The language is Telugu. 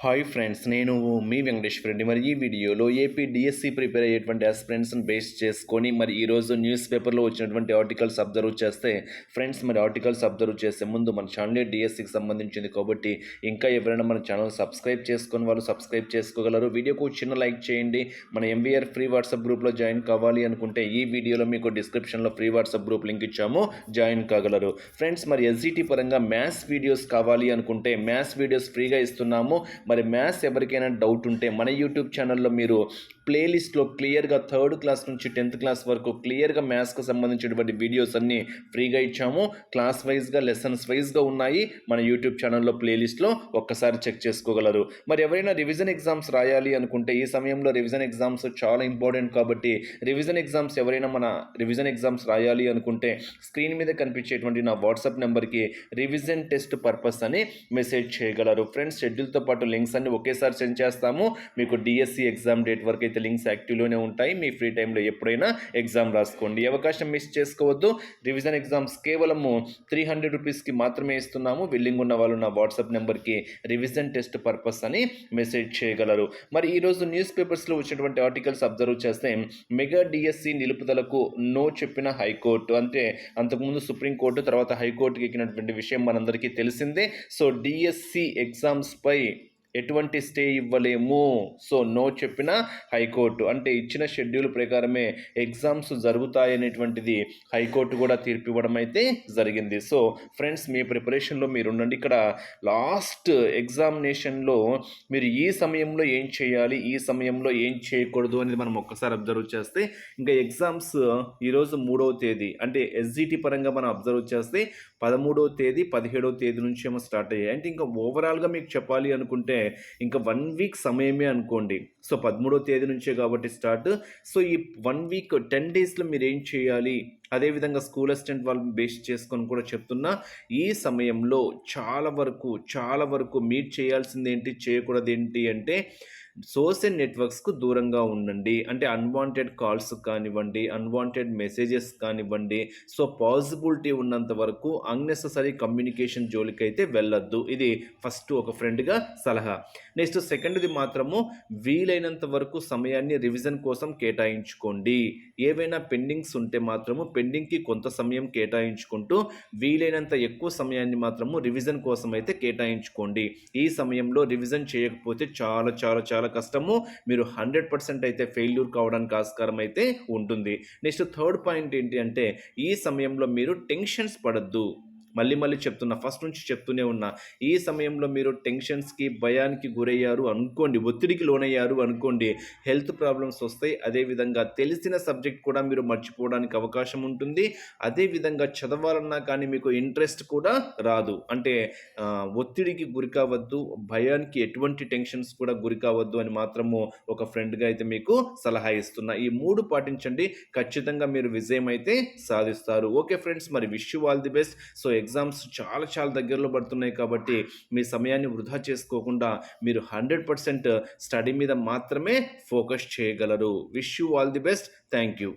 హాయ్ ఫ్రెండ్స్, నేను మీ వెంకటేశ్వర రెడ్డి. మరి ఈ వీడియోలో ఏపీ డిఎస్సి ప్రిపేర్ అయ్యేటువంటి ఆస్పిరెంట్స్ని బేస్ చేసుకొని మరి ఈరోజు న్యూస్ పేపర్లో వచ్చినటువంటి ఆర్టికల్స్ అబ్జర్వ్ చేస్తే ఫ్రెండ్స్, మరి ఆర్టికల్స్ అబ్జర్వ్ చేసే ముందు మన ఛానల్ డిఎస్సికి సంబంధించింది కాబట్టి ఇంకా ఎవరైనా మన ఛానల్ సబ్స్క్రైబ్ చేసుకొని వాళ్ళు సబ్స్క్రైబ్ చేసుకోగలరు. వీడియోకు చిన్న లైక్ చేయండి. మన ఎంవీఆర్ ఫ్రీ వాట్సాప్ గ్రూప్లో జాయిన్ కావాలి అనుకుంటే ఈ వీడియోలో మీకు డిస్క్రిప్షన్లో ఫ్రీ వాట్సాప్ గ్రూప్ లింక్ ఇచ్చాము, జాయిన్ కాగలరు. ఫ్రెండ్స్, మరి ఎస్జిటి పరంగా మ్యాథ్స్ వీడియోస్ కావాలి అనుకుంటే మ్యాథ్స్ వీడియోస్ ఫ్రీగా ఇస్తున్నాము. మరి మ్యాథ్స్ ఎవరికైనా డౌట్ ఉంటే మన యూట్యూబ్ ఛానల్లో మీరు ప్లేలిస్ట్లో క్లియర్గా 3rd క్లాస్ నుంచి 10th క్లాస్ వరకు క్లియర్గా మ్యాథ్స్కి సంబంధించినటువంటి వీడియోస్ అన్నీ ఫ్రీగా ఇచ్చాము. క్లాస్ వైజ్గా లెసన్స్ వైజ్గా ఉన్నాయి మన యూట్యూబ్ ఛానల్లో ప్లేలిస్ట్లో, ఒక్కసారి చెక్ చేసుకోగలరు. మరి ఎవరైనా రివిజన్ ఎగ్జామ్స్ రాయాలి అనుకుంటే ఈ సమయంలో రివిజన్ ఎగ్జామ్స్ చాలా ఇంపార్టెంట్ కాబట్టి రివిజన్ ఎగ్జామ్స్ ఎవరైనా మన రివిజన్ ఎగ్జామ్స్ రాయాలి అనుకుంటే స్క్రీన్ మీద కనిపించేటువంటి నా వాట్సాప్ నెంబర్కి రివిజన్ టెస్ట్ పర్పస్ అని మెసేజ్ చేయగలరు. ఫ్రెండ్స్, షెడ్యూల్తో పాటు లింక్స్ అన్ని ఒకేసారి సెండ్ చేస్తాము. మీకు డిఎస్సి ఎగ్జామ్ డేట్ వరకు అయితే లింక్స్ యాక్టివ్లోనే ఉంటాయి. మీ ఫ్రీ టైంలో ఎప్పుడైనా ఎగ్జామ్ రాసుకోండి. అవకాశం మిస్ చేసుకోవద్దు. రివిజన్ ఎగ్జామ్స్ కేవలము 300 రూపీస్కి మాత్రమే ఇస్తున్నాము. విల్లింగ్ ఉన్న వాళ్ళు నా వాట్సాప్ నెంబర్కి రివిజన్ టెస్ట్ పర్పస్ అని మెసేజ్ చేయగలరు. మరి ఈరోజు న్యూస్ పేపర్స్లో వచ్చినటువంటి ఆర్టికల్స్ అబ్జర్వ్ చేస్తే మెగా డిఎస్సి నిలుపుదలకు నో చెప్పిన హైకోర్టు. అంటే అంతకుముందు సుప్రీంకోర్టు, తర్వాత హైకోర్టుకి ఎక్కినటువంటి విషయం మనందరికీ తెలిసిందే. సో డిఎస్సి ఎగ్జామ్స్పై ఎటువంటి స్టే ఇవ్వలేము. సో నో చెప్పిన హైకోర్టు. అంటే ఇచ్చిన షెడ్యూల్ ప్రకారమే ఎగ్జామ్స్ జరుగుతాయనేటువంటిది హైకోర్టు కూడా తీర్పు ఇవ్వడం అయితే జరిగింది. సో ఫ్రెండ్స్, మీ ప్రిపరేషన్లో మీరు ఉండండి. ఇక్కడ లాస్ట్ ఎగ్జామినేషన్లో మీరు ఈ సమయంలో ఏం చేయాలి, ఈ సమయంలో ఏం చేయకూడదు అనేది మనం ఒక్కసారి అబ్జర్వ్ చేస్తే, ఇంకా ఎగ్జామ్స్ ఈరోజు 3వ తేదీ అంటే ఎస్జిటి పరంగా మనం అబ్జర్వ్ చేస్తే 13వ తేదీ 17వ తేదీ నుంచి ఏమో స్టార్ట్ అయ్యాయి. అంటే ఇంకా ఓవరాల్గా మీకు చెప్పాలి అనుకుంటే ఇంకా 1 వీక్ సమయమే అనుకోండి. సో 13వ తేదీ నుంచే కాబట్టి స్టార్ట్. సో ఈ 1 వీక్ 10 డేస్లో మీరు ఏం చేయాలి, అదేవిధంగా స్కూల్ అసిస్టెంట్ వాళ్ళని బేస్ చేసుకొని కూడా చెప్తున్నా. ఈ సమయంలో చాలా వరకు మీరు చేయాల్సింది ఏంటి, చేయకూడదు ఏంటి అంటే సోషల్ నెట్వర్క్స్కు దూరంగా ఉండండి. అంటే అన్వాంటెడ్ కాల్స్ కానివ్వండి, అన్వాంటెడ్ మెసేజెస్ కానివ్వండి. సో పాసిబిలిటీ ఉన్నంత వరకు అన్నెసెసరీ కమ్యూనికేషన్ జోలికి అయితే వెళ్ళొద్దు. ఇది ఫస్ట్ ఒక ఫ్రెండ్గా సలహా. నెక్స్ట్ సెకండ్ది మాత్రము వీలైనంత వరకు సమయాన్ని రివిజన్ కోసం కేటాయించుకోండి. ఏవైనా పెండింగ్స్ ఉంటే మాత్రము పెండింగ్కి కొంత సమయం కేటాయించుకుంటూ వీలైనంత ఎక్కువ సమయాన్ని మాత్రము రివిజన్ కోసం అయితే కేటాయించుకోండి. ఈ సమయంలో రివిజన్ చేయకపోతే చాలా కష్టము. మీరు 100% అయితే ఫెయిల్యూర్ కావడానికి ఆస్కారం అయితే ఉంటుంది. నెక్స్ట్ 3rd పాయింట్ ఏంటి అంటే ఈ సమయంలో మీరు టెన్షన్స్ పడద్దు. మళ్ళీ చెప్తున్నా, ఫస్ట్ నుంచి చెప్తూనే ఉన్నా. ఈ సమయంలో మీరు టెన్షన్స్కి, భయానికి గురయ్యారు అనుకోండి, ఒత్తిడికి లోనయ్యారు అనుకోండి, హెల్త్ ప్రాబ్లమ్స్ వస్తాయి. అదేవిధంగా తెలిసిన సబ్జెక్ట్ కూడా మీరు మర్చిపోవడానికి అవకాశం ఉంటుంది. అదేవిధంగా చదవాలన్నా కానీ మీకు ఇంట్రెస్ట్ కూడా రాదు. అంటే ఒత్తిడికి గురి కావద్దు, భయానికి ఎటువంటి టెన్షన్స్ కూడా గురి కావద్దు అని మాత్రము ఒక ఫ్రెండ్గా అయితే మీకు సలహా ఇస్తున్నా. ఈ 3 పాటించండి, ఖచ్చితంగా మీరు విజయం అయితే సాధిస్తారు. ఓకే ఫ్రెండ్స్, మరి wish you all the best. So exams చాలా దగ్గరలో పడుతున్నాయి కాబట్టి మీ సమయాన్ని వృధా చేసుకోకుండా మీరు 100% స్టడీ మీద మాత్రమే ఫోకస్ చేయగలరు. Wish you all the best. Thank you.